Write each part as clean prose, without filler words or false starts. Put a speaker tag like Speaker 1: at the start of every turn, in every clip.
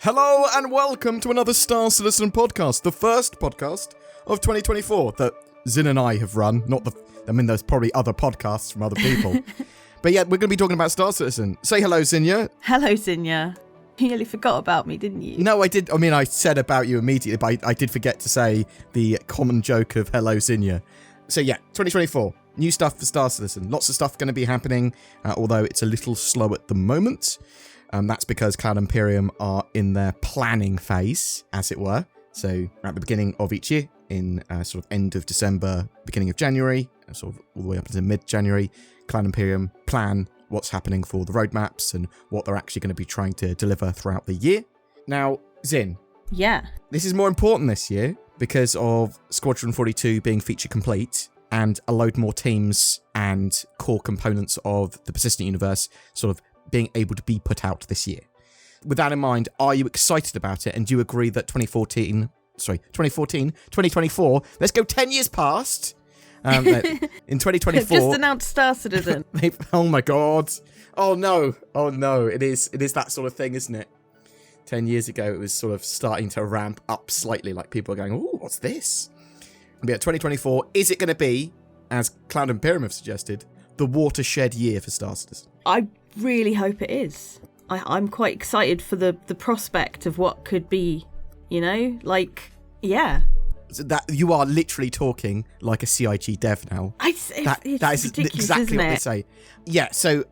Speaker 1: Hello and welcome to another Star Citizen podcast, the first podcast of 2024 that Zin and I have run. There's probably other podcasts from other people. But yeah, we're going to be talking about Star Citizen. Say hello, Zinnia.
Speaker 2: Hello, Zinnia. You nearly forgot about me, didn't you?
Speaker 1: No, I did. I mean, I said about you immediately, but I did forget to say the common joke of hello, Zinnia. So yeah, 2024. New stuff for Star Citizen. Lots of stuff going to be happening, although it's a little slow at the moment. That's because Cloud Imperium are in their planning phase, as it were. So at the beginning of each year, in sort of end of December, beginning of January, sort of all the way up until mid-January, Cloud Imperium plan what's happening for the roadmaps and what they're actually going to be trying to deliver throughout the year. Now, Zin.
Speaker 2: Yeah.
Speaker 1: This is more important this year because of Squadron 42 being feature complete and a load more teams and core components of the persistent universe sort of being able to be put out this year. With that in mind, are you excited about it? And do you agree that 2024, let's go 10 years past. In 2024...
Speaker 2: Just announced Star Citizen.
Speaker 1: Oh my God. Oh no. It is that sort of thing, isn't it? 10 years ago, it was sort of starting to ramp up slightly, like people are going, oh, what's this? But yeah, 2024, is it going to be, as Cloud Imperium have suggested, the watershed year for Star Citizen?
Speaker 2: I really hope it is. I'm quite excited for the prospect of what could be, yeah.
Speaker 1: So that you are literally talking like a CIG dev now.
Speaker 2: It's
Speaker 1: that is exactly what they say. Yeah, so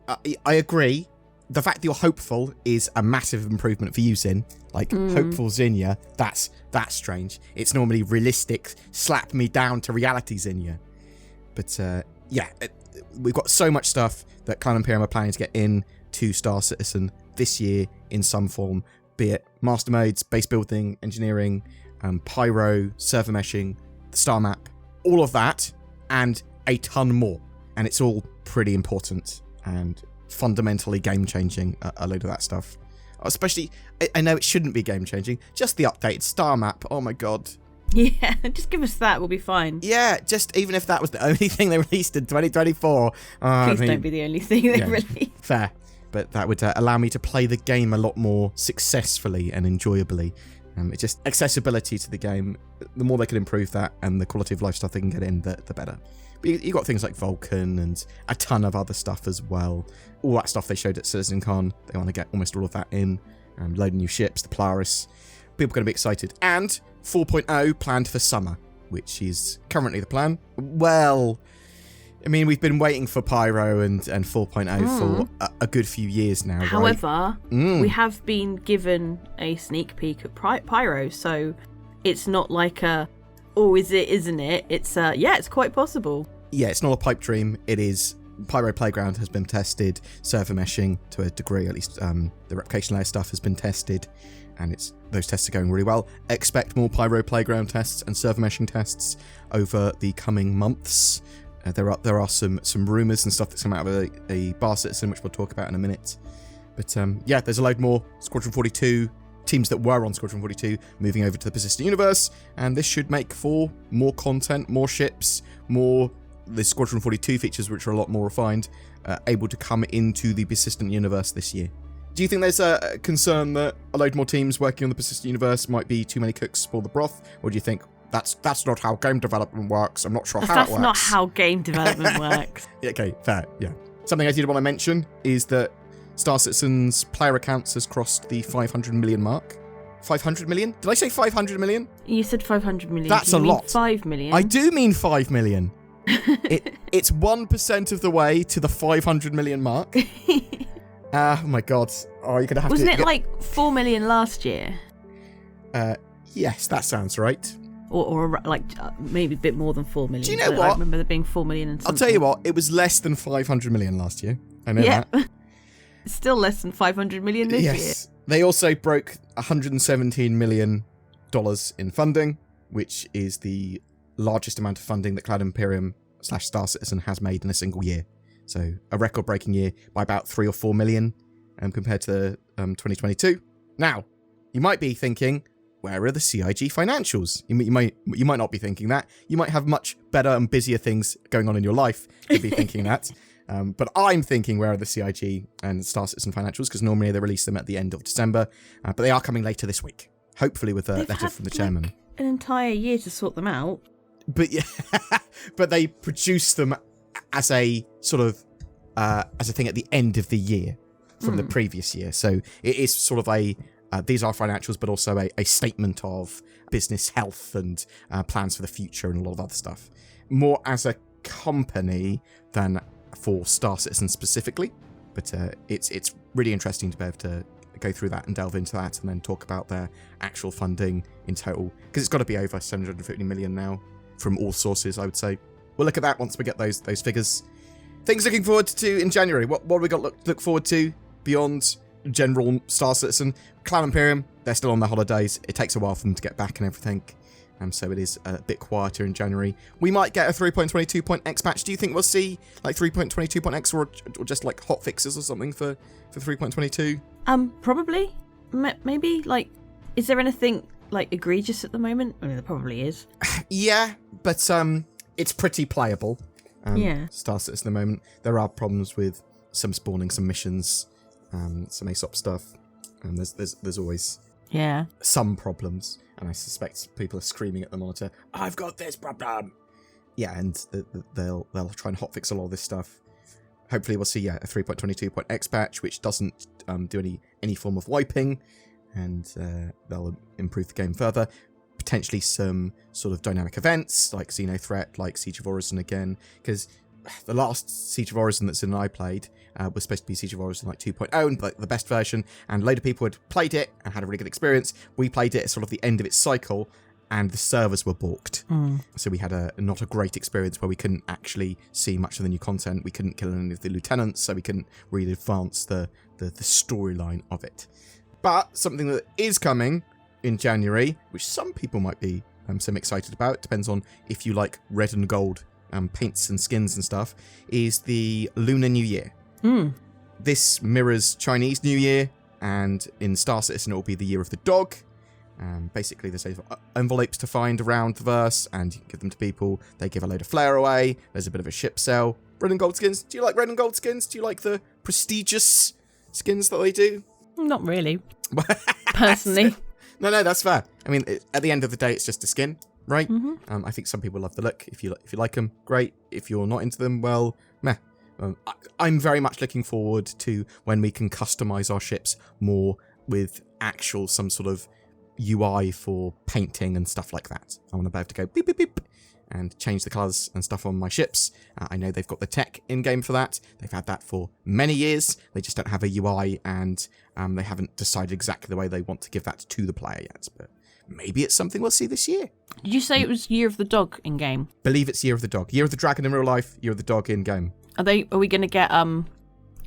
Speaker 1: I agree. The fact that you're hopeful is a massive improvement for you, Zin. Hopeful Zinnia, that's strange. It's normally realistic, slap me down to reality Zinnia. But we've got so much stuff that Cloud Imperium are planning to get in to Star Citizen this year in some form, be it master modes, base building, engineering, pyro, server meshing, the star map, all of that, and a ton more. And it's all pretty important and fundamentally game-changing, a load of that stuff. Especially, I know it shouldn't be game-changing, just the updated star map, oh my God.
Speaker 2: Yeah, just give us that, we'll be fine.
Speaker 1: Yeah, just even if that was the only thing they released in 2024.
Speaker 2: Please don't be the only thing they released.
Speaker 1: Fair. But that would allow me to play the game a lot more successfully and enjoyably. It's just accessibility to the game. The more they can improve that and the quality of life stuff they can get in, the better. But you got things like Vulcan and a ton of other stuff as well. All that stuff they showed at CitizenCon, they want to get almost all of that in. Loading new ships, the Polaris. People are going to be excited. And 4.0 planned for summer, which is currently the plan. Well, I mean, we've been waiting for Pyro and 4.0 for a good few years now,
Speaker 2: However, we have been given a sneak peek at Pyro, so it's not like is it, isn't it? It's, it's quite possible. Yeah,
Speaker 1: it's not a pipe dream. It is. Pyro Playground has been tested, server meshing to a degree, at least the replication layer stuff has been tested, and those tests are going really well. Expect more Pyro Playground tests and server meshing tests over the coming months. There are some rumours and stuff that's come out of a Bar Citizen, which we'll talk about in a minute. But there's a load more Squadron 42 teams that were on Squadron 42 moving over to the persistent universe, and this should make for more content, more ships, more the Squadron 42 features, which are a lot more refined, able to come into the persistent universe this year. Do you think there's a concern that a load more teams working on the persistent universe might be too many cooks for the broth, or do you think that's not how game development works? I'm not sure how it works.
Speaker 2: That's not how game development works.
Speaker 1: Okay, fair, yeah. Something I did want to mention is that Star Citizen's player accounts has crossed the 500 million mark. 500 million? Did I say 500 million?
Speaker 2: You said 500 million.
Speaker 1: That's a lot.
Speaker 2: 5 million.
Speaker 1: I do mean 5 million. It's 1% of the way to the 500 million mark. Oh my God. Oh, you're going to have
Speaker 2: Wasn't it like 4 million last year?
Speaker 1: Yes, that sounds right.
Speaker 2: Or maybe a bit more than 4 million.
Speaker 1: Do you know what?
Speaker 2: I remember there being 4 million and something.
Speaker 1: I'll tell you what, it was less than 500 million last year. I know that.
Speaker 2: Still less than 500 million this year.
Speaker 1: Yes. They also broke $117 million in funding, which is the largest amount of funding that Cloud Imperium / Star Citizen has made in a single year. So a record-breaking year by about 3 or 4 million compared to 2022. Now, you might be thinking, where are the CIG financials? You might not be thinking that. You might have much better and busier things going on in your life to be thinking that. But I'm thinking where are the CIG and Star Citizen financials, because normally they release them at the end of December, but they are coming later this week, hopefully with a letter from the chairman.
Speaker 2: An entire year to sort them out.
Speaker 1: But yeah, but they produce them as a sort of as a thing at the end of the year from the previous year. So it is sort of these are financials, but also a statement of business health and plans for the future and a lot of other stuff. More as a company than for Star Citizen specifically. But it's really interesting to be able to go through that and delve into that and then talk about their actual funding in total. Because it's got to be over 750 million now from all sources, I would say. We'll look at that once we get those figures. Things looking forward to in January. What have we got look forward to beyond general Star Citizen? Cloud Imperium, they're still on their holidays. It takes a while for them to get back and everything. So it is a bit quieter in January. We might get a 3.22.x patch. Do you think we'll see like 3.22.x or just like hot fixes or something for 3.22?
Speaker 2: Probably. Maybe. Like, is there anything like egregious at the moment? I mean, there probably is.
Speaker 1: Yeah, but it's pretty playable. Star Citizen at the moment. There are problems with some spawning, some missions, some ASOP stuff, and there's always some problems. And I suspect people are screaming at the monitor, "I've got this problem!" Yeah, and they'll try and hotfix a lot of this stuff. Hopefully we'll see a 3.22.x patch, which doesn't do any form of wiping, and they'll improve the game further. Potentially some sort of dynamic events, like Xeno Threat, like Siege of Orison again, because the last Siege of Orison that Sin and I played was supposed to be Siege of Orison like 2.0, and like the best version, and a load of people had played it and had a really good experience. We played it at sort of the end of its cycle, and the servers were balked. So we had not a great experience where we couldn't actually see much of the new content. We couldn't kill any of the lieutenants, so we couldn't really advance the storyline of it. But something that is coming in January, which some people might be some excited about, depends on if you like red and gold paints and skins and stuff, is the Lunar New Year. This mirrors Chinese New Year, and in Star Citizen it will be the Year of the Dog. Basically there's envelopes to find around the verse, and you can give them to people. They give a load of flair away. There's a bit of a ship sale. Red and gold skins. Do you like red and gold skins? Do you like the prestigious skins that they do?
Speaker 2: Not really. Personally.
Speaker 1: No, that's fair. I mean, at the end of the day, it's just a skin, right? I think some people love the look. If you like them, great. If you're not into them, well, meh. I'm very much looking forward to when we can customize our ships more with actual some sort of UI for painting and stuff like that. I want to be able to go beep, beep, beep, and change the colours and stuff on my ships. I know they've got the tech in-game for that. They've had that for many years. They just don't have a UI, and they haven't decided exactly the way they want to give that to the player yet. But maybe it's something we'll see this year.
Speaker 2: Did you say it was Year of the Dog in-game?
Speaker 1: Believe it's Year of the Dog. Year of the Dragon in real life, Year of the Dog in-game. Are
Speaker 2: we going to get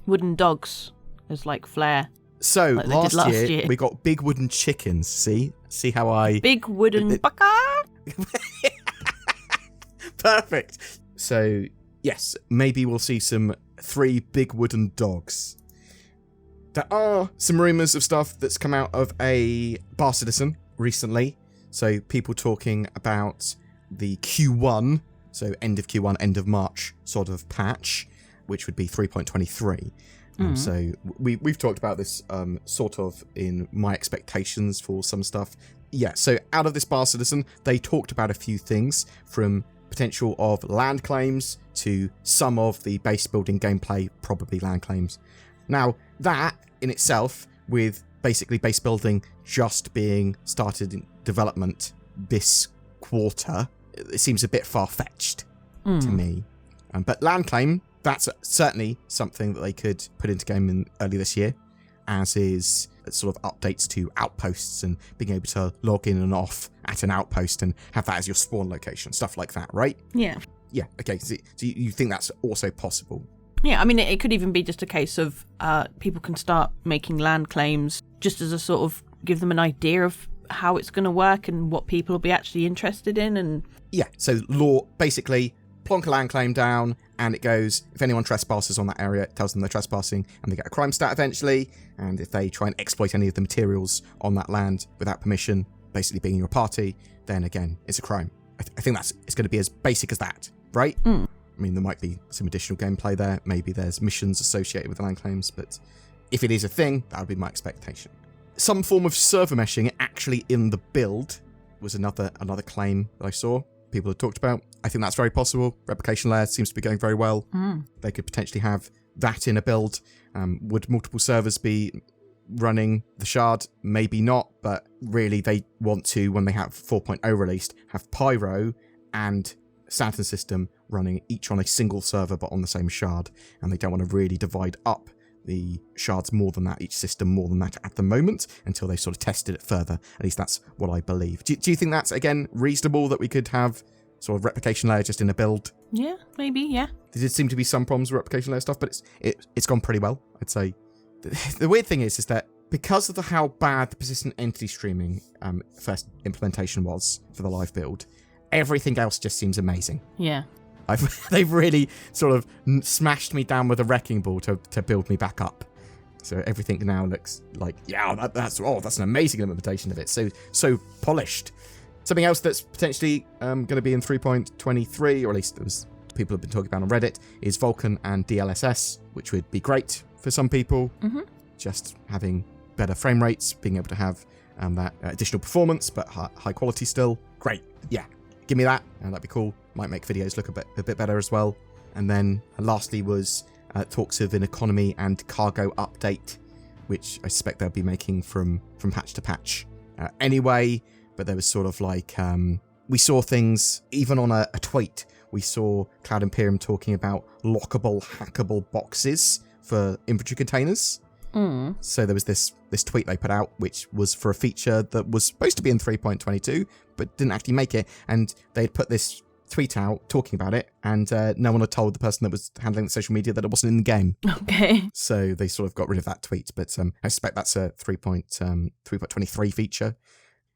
Speaker 2: wooden dogs as like flair?
Speaker 1: So like last year we got big wooden chickens. See how I
Speaker 2: big wooden baka.
Speaker 1: Perfect. So yes, maybe we'll see some 3 big wooden dogs. There are some rumours of stuff that's come out of a Bar Citizen recently. So people talking about the Q1, so end of Q1, end of March sort of patch, which would be 3.23. So we've talked about this sort of in my expectations for some stuff. Yeah, so out of this Bar Citizen, they talked about a few things, from potential of land claims to some of the base building gameplay, probably land claims. Now, that in itself, with basically base building just being started in development this quarter, it seems a bit far-fetched to me. But land claim, that's certainly something that they could put into game early this year, as is sort of updates to outposts and being able to log in and off at an outpost and have that as your spawn location, stuff like that, right?
Speaker 2: Yeah.
Speaker 1: Yeah, okay, so you think that's also possible?
Speaker 2: Yeah, I mean, it could even be just a case of people can start making land claims just as a sort of give them an idea of how it's going to work and what people will be actually interested in. And
Speaker 1: yeah, so law, basically, plonk a land claim down, and it goes, if anyone trespasses on that area, it tells them they're trespassing, and they get a crime stat eventually. And if they try and exploit any of the materials on that land without permission, basically being in your party, then again, it's a crime. I think it's going to be as basic as that, right? I mean, there might be some additional gameplay there. Maybe there's missions associated with the land claims, but if it is a thing, that would be my expectation. Some form of server meshing actually in the build was another claim that I saw people had talked about. I think that's very possible. Replication layer seems to be going very well. They could potentially have that in a build. Would multiple servers be running the shard? Maybe not, but really they want to, when they have 4.0 released, have Pyro and Saturn system running each on a single server but on the same shard, and they don't want to really divide up the shards more than that, each system more than that at the moment, until they sort of tested it further. At least that's what I believe. Do you think that's, again, reasonable that we could have sort of replication layer just in a build?
Speaker 2: Yeah, maybe, yeah.
Speaker 1: There did seem to be some problems with replication layer stuff, but it's gone pretty well, I'd say. The weird thing is that because of how bad the persistent entity streaming first implementation was for the live build, everything else just seems amazing.
Speaker 2: Yeah.
Speaker 1: They've really sort of smashed me down with a wrecking ball to build me back up. So everything now looks like, yeah, that's an amazing implementation of it. So polished. Something else that's potentially going to be in 3.23, or at least people have been talking about on Reddit, is Vulkan and DLSS, which would be great for some people. Just having better frame rates, being able to have that additional performance, but high quality still. Great. Yeah. Give me that, and that'd be cool. Might make videos look a bit better as well. And then lastly was talks of an economy and cargo update, which I suspect they'll be making from patch to patch anyway. But there was sort of like, we saw things, even on a tweet, we saw Cloud Imperium talking about lockable, hackable boxes for infantry containers. So there was this tweet they put out, which was for a feature that was supposed to be in 3.22, but didn't actually make it. And they'd put this tweet out talking about it, and no one had told the person that was handling the social media that it wasn't in the game.
Speaker 2: Okay.
Speaker 1: So they sort of got rid of that tweet, but I suspect that's a 3.23 feature.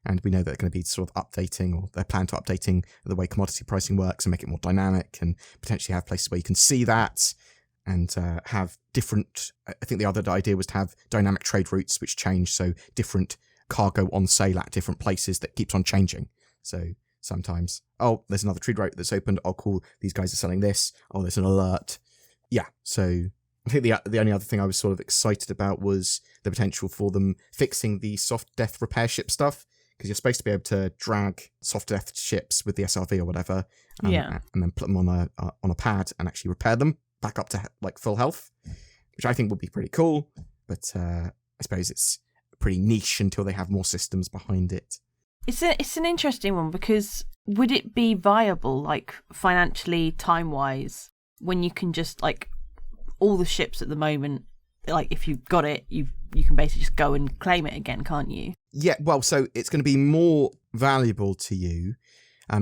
Speaker 1: And we know that they're going to be sort of updating, or they plan to updating the way commodity pricing works and make it more dynamic, and potentially have places where you can see that, and have different, I think the other idea was to have dynamic trade routes which change, so different cargo on sale at different places that keeps on changing. So sometimes, oh, there's another trade route that's opened, oh cool, these guys are selling this, oh, there's an alert. Yeah, so I think the only other thing I was sort of excited about was the potential for them fixing the soft death repair ship stuff, because you're supposed to be able to drag soft death ships with the SRV or whatever, and then put them on a pad and actually repair them back up to like full health, which I think would be pretty cool. But I suppose it's pretty niche until they have more systems behind it.
Speaker 2: It's an interesting one, because would it be viable, like financially, time-wise, when you can just, like, all the ships at the moment, like if you've got it, you can basically just go and claim it again, can't you?
Speaker 1: Yeah, well, so it's going to be more valuable to you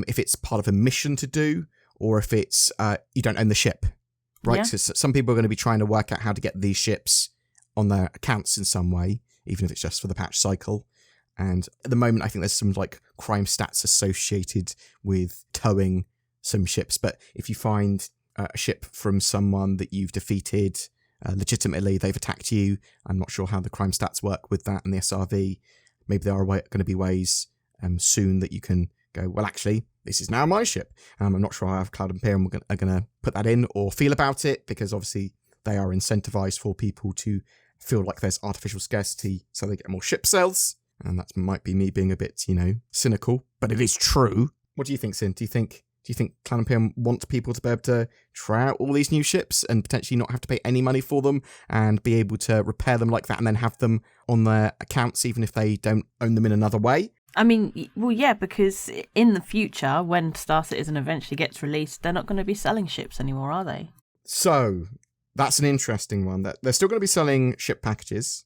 Speaker 1: if it's part of a mission to do, or if it's you don't own the ship, right? Yeah. So some people are going to be trying to work out how to get these ships on their accounts in some way, even if it's just for the patch cycle. And at the moment, I think there's some like crime stats associated with towing some ships. But if you find a ship from someone that you've defeated legitimately, they've attacked you, I'm not sure how the crime stats work with that and the SRV. Maybe there are going to be ways soon that you can go, well, actually, this is now my ship. I'm not sure how Cloud Imperium are going to put that in or feel about it, because obviously they are incentivized for people to feel like there's artificial scarcity so they get more ship sales. And that might be me being a bit, cynical, but it is true. What do you think, Sin? Do you think Cloud Imperium want people to be able to try out all these new ships and potentially not have to pay any money for them and be able to repair them like that and then have them on their accounts even if they don't own them in another way?
Speaker 2: I mean, well, yeah, because in the future, when Star Citizen eventually gets released, they're not going to be selling ships anymore, are they?
Speaker 1: So, that's an interesting one. That they're still going to be selling ship packages,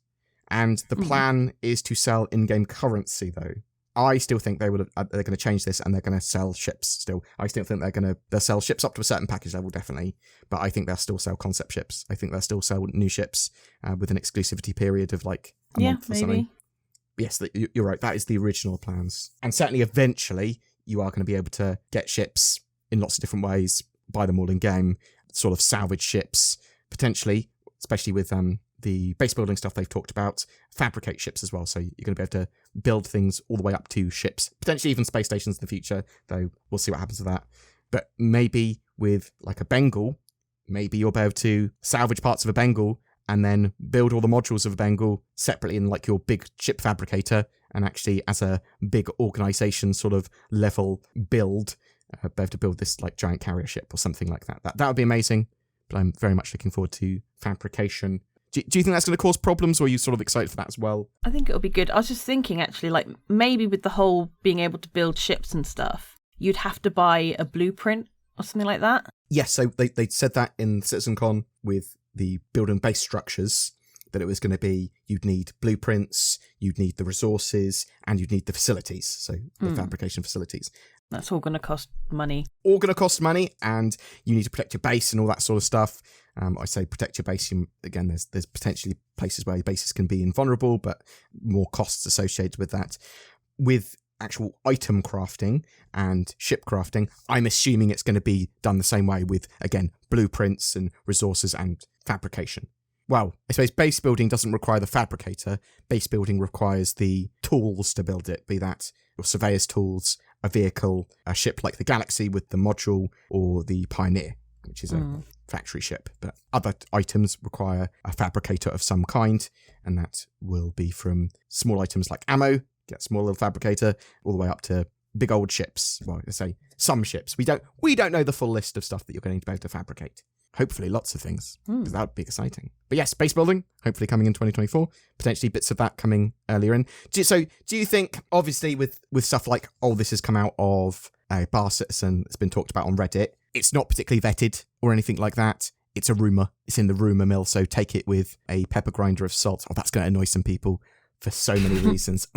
Speaker 1: and the plan is to sell in-game currency, though. I still think they're going to change this and they're going to sell ships still. I still think they'll sell ships up to a certain package level, definitely. But I think they'll still sell concept ships. I think they'll still sell new ships with an exclusivity period of like a month or something. Yes, you're right. That is the original plans. And certainly eventually you are going to be able to get ships in lots of different ways, buy them all in game, sort of salvage ships, potentially, especially with the base building stuff they've talked about, fabricate ships as well. So you're going to be able to build things all the way up to ships, potentially even space stations in the future, though we'll see what happens with that. But maybe with like a Bengal, maybe you'll be able to salvage parts of a Bengal and then build all the modules of a Bengal separately in like your big ship fabricator, and actually as a big organization sort of level build, be able to build this like giant carrier ship or something like that. That would be amazing. But I'm very much looking forward to fabrication. Do you think that's going to cause problems, or are you sort of excited for that as well?
Speaker 2: I think it'll be good. I was just thinking, actually, like maybe with the whole being able to build ships and stuff, you'd have to buy a blueprint or something like that.
Speaker 1: Yes, so they said that in CitizenCon with the build and base structures, that it was going to be you'd need blueprints, you'd need the resources, and you'd need the facilities, so the fabrication facilities.
Speaker 2: That's all going to cost money.
Speaker 1: All going to cost money, and you need to protect your base and all that sort of stuff. I say protect your base. Again, there's potentially places where your bases can be invulnerable, but more costs associated with that. With actual item crafting and ship crafting, I'm assuming it's going to be done the same way with, again, blueprints and resources and fabrication. Well, I suppose base building doesn't require the fabricator. Base building requires the tools to build it, be that your surveyor's tools, a vehicle, a ship like the Galaxy with the module, or the Pioneer, which is a factory ship. But other items require a fabricator of some kind, and that will be from small items like ammo, get a small little fabricator, all the way up to big old ships. Well, I say some ships. We don't know the full list of stuff that you're going to be able to fabricate. Hopefully lots of things, because that would be exciting. But yes, base building, hopefully coming in 2024, potentially bits of that coming earlier in. So do you think, obviously with stuff like, this has come out of a Bar Citizen that's been talked about on Reddit, it's not particularly vetted or anything like that. It's a rumour. It's in the rumour mill, so take it with a pepper grinder of salt. That's going to annoy some people for so many reasons.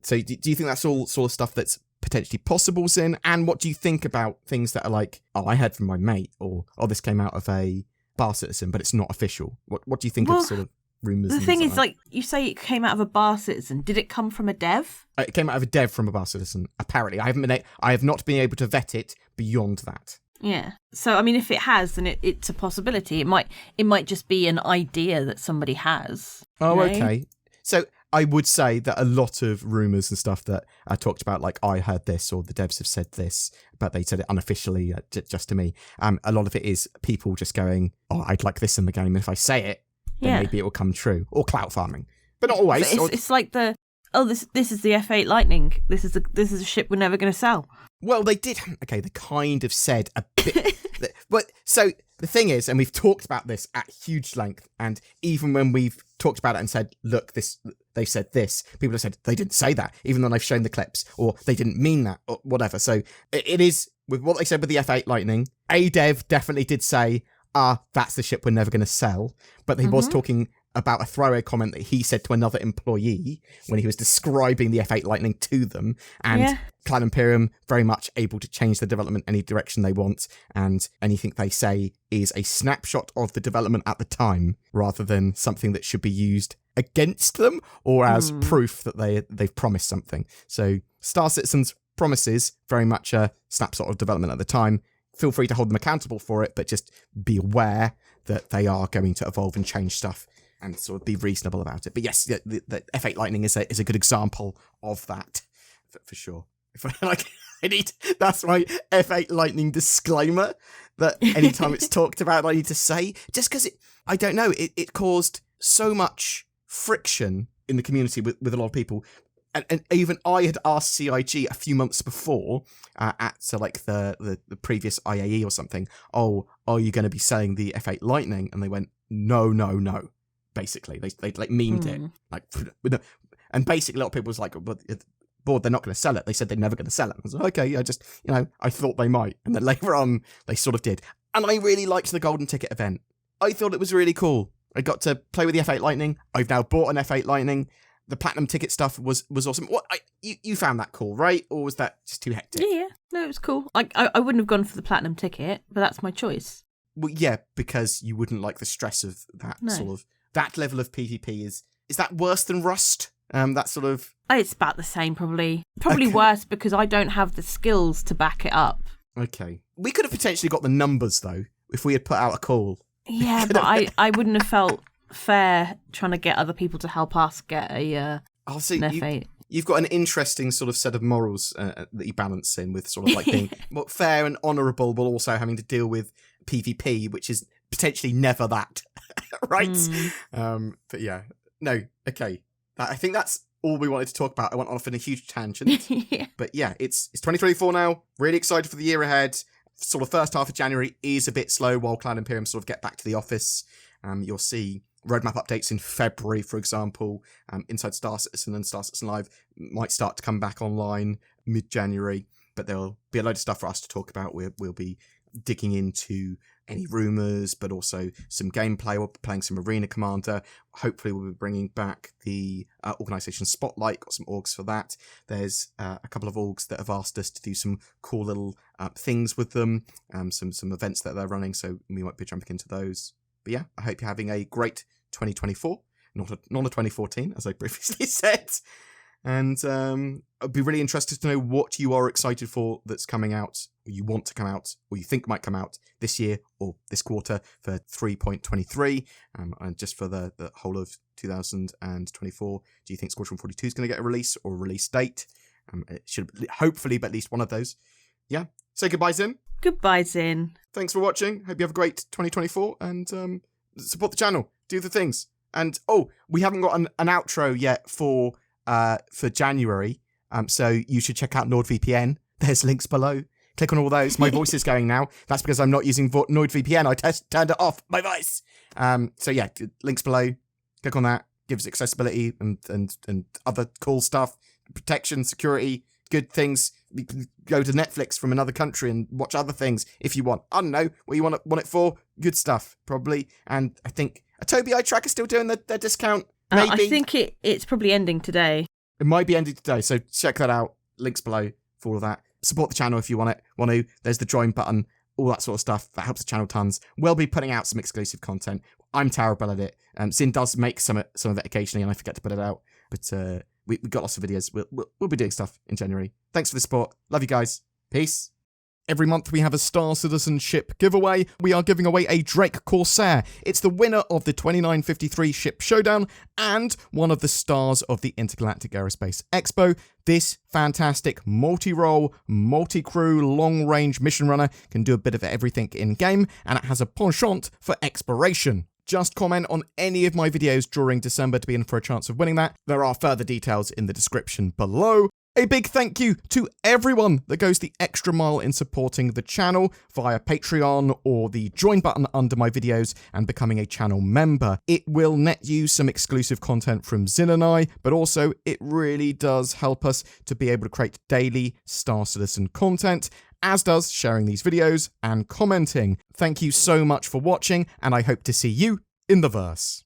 Speaker 1: So do you think that's all sort of stuff that's potentially possible, Zin? And what do you think about things that are like, I heard from my mate, or this came out of a Bar Citizen, but it's not official? What do you think of sort of rumours?
Speaker 2: The thing is, like, you say it came out of a Bar Citizen. Did it come from a dev?
Speaker 1: It came out of a dev from a Bar Citizen, apparently. I have not been able to vet it beyond that.
Speaker 2: Yeah. So, I mean, if it has, then it's a possibility. It might just be an idea that somebody has.
Speaker 1: Oh, okay. So I would say that a lot of rumours and stuff that I talked about, like I heard this or the devs have said this, but they said it unofficially just to me. A lot of it is people just going, I'd like this in the game. And if I say it, then maybe it will come true. Or clout farming. But not always.
Speaker 2: It's like this is the F8 Lightning. This is a ship we're never going to sell.
Speaker 1: Well, they did. Okay, they kind of said a bit. But so the thing is, and we've talked about this at huge length, and even when we've talked about it and said, look, they've said this, people have said they didn't say that, even though I've shown the clips, or they didn't mean that, or whatever. So it is, with what they said with the F8 Lightning, a dev definitely did say, that's the ship we're never going to sell. But he was talking about a throwaway comment that he said to another employee when he was describing the F8 Lightning to them. And Cloud Imperium very much able to change the development any direction they want, and anything they say is a snapshot of the development at the time rather than something that should be used against them or as proof that they've promised something. So Star Citizen's promises very much a snapshot of development at the time. Feel free to hold them accountable for it, but just be aware that they are going to evolve and change stuff and sort of be reasonable about it. But yes, the F8 Lightning is a good example of that, for sure. That's my F8 Lightning disclaimer, that anytime it's talked about, I need to say, just because I don't know, it caused so much friction in the community with a lot of people. And even I had asked CIG a few months before at the previous IAE or something, are you going to be selling the F8 Lightning? And they went, no. Basically, they like memed it, and basically a lot of people was like, Bored, they're not going to sell it. They said they're never going to sell it. I was like, okay, I thought they might, and then later on they sort of did. And I really liked the Golden Ticket event. I thought it was really cool. I got to play with the F8 Lightning. I've now bought an F8 Lightning. The Platinum Ticket stuff was awesome. What you found that cool, right? Or was that just too hectic?
Speaker 2: Yeah, no, it was cool. I wouldn't have gone for the Platinum Ticket, but that's my choice.
Speaker 1: Well, yeah, because you wouldn't like the stress of that sort of that level of PvP. Is that worse than Rust? That sort of...
Speaker 2: It's about the same, probably. Probably worse because I don't have the skills to back it up.
Speaker 1: Okay. We could have potentially got the numbers, though, if we had put out a call.
Speaker 2: Yeah, but I wouldn't have felt fair trying to get other people to help us get an F8.
Speaker 1: you've got an interesting sort of set of morals that you balance in with sort of like being fair and honourable, but also having to deal with PvP, which is potentially never that, right? But yeah, no, okay. I think that's all we wanted to talk about. I went off in a huge tangent.
Speaker 2: Yeah.
Speaker 1: But yeah, it's 2024 now. Really excited for the year ahead. Sort of first half of January is a bit slow while Cloud Imperium sort of get back to the office. You'll see roadmap updates in February, for example. Inside Star Citizen and Star Citizen Live might start to come back online mid-January. But there'll be a load of stuff for us to talk about. We'll be digging into any rumours, but also some gameplay. We're playing some Arena Commander. Hopefully we'll be bringing back the Organisation Spotlight. Got some orgs for that. There's a couple of orgs that have asked us to do some cool little things with them, some events that they're running, so we might be jumping into those. But yeah, I hope you're having a great 2024, not a 2014, as I previously said. And I'd be really interested to know what you are excited for that's coming out, or you want to come out, or you think might come out this year or this quarter for 3.23, and just for the whole of 2024. Do you think Squadron 42 is going to get a release or a release date? It should hopefully be at least one of those. Yeah. Say goodbye, Zin.
Speaker 2: Goodbye, Zin.
Speaker 1: Thanks for watching. Hope you have a great 2024 and support the channel. Do the things. And we haven't got an outro yet for January, so you should check out NordVPN. There's links below. Click on all those. My voice is going now. That's because I'm not using NordVPN. I turned it off. My voice. So yeah, links below. Click on that. Gives accessibility and other cool stuff. Protection, security, good things. You can go to Netflix from another country and watch other things if you want. I don't know what you want it for. Good stuff, probably. And I think Adobe Eye Tracker is still doing their discount. Maybe.
Speaker 2: I think it's probably ending today.
Speaker 1: It might be ending today, so check that out. Links below for all of that. Support the channel if you want to. There's the join button, all that sort of stuff. That helps the channel tons. We'll be putting out some exclusive content. I'm terrible at it. Zin does make some of it occasionally, and I forget to put it out. But we got lots of videos. We'll be doing stuff in January. Thanks for the support. Love you guys. Peace. Every month we have a Star Citizenship giveaway. We are giving away a Drake Corsair. It's the winner of the 2953 Ship Showdown and one of the stars of the Intergalactic Aerospace Expo. This fantastic multi-role, multi-crew, long-range mission runner can do a bit of everything in-game, and it has a penchant for exploration. Just comment on any of my videos during December to be in for a chance of winning that. There are further details in the description below. A big thank you to everyone that goes the extra mile in supporting the channel via Patreon or the join button under my videos and becoming a channel member. It will net you some exclusive content from Zin and I, but also it really does help us to be able to create daily Star Citizen content, as does sharing these videos and commenting. Thank you so much for watching, and I hope to see you in the verse.